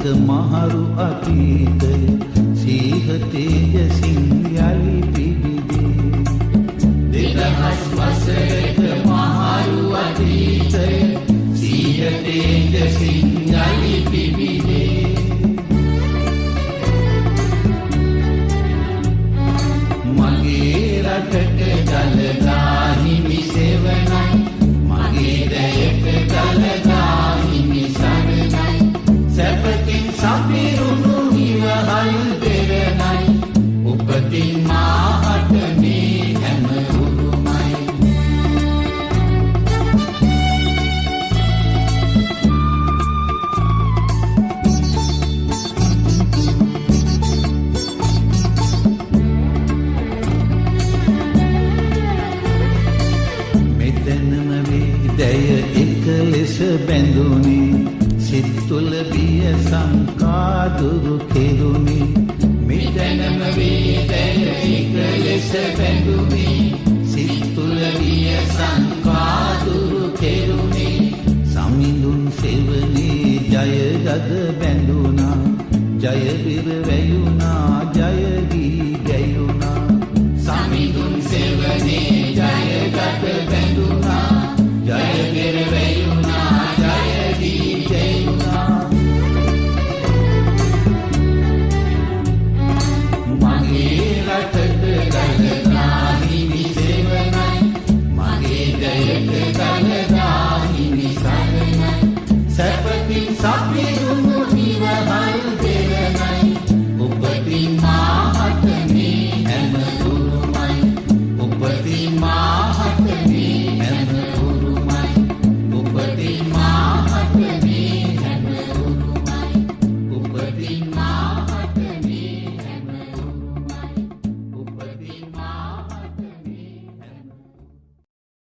මහරු අතීතය සීහ තේජසින් යලි පිබිදේ. 2000 වසරක මහරු අතීතය සීහ තේජසින් යලි පිබිදේ. මගේ රටට දළදා හිමි සෙවණයි, මගේ දැයට දළදා හිමි සරණයි, සැපතින් සපිරුණු හිවහල් දෙරණයි, උපතින් මාහට මේ හැම උරුමයි. මෙතනම වේදය එක ලෙස බැඳුනේ, සිත් තුළ බිය සංකා දුරු කෙරුනේ. මෙතනම වේදය එක ලෙස බැඳුනේ, සිත් තුළ බිය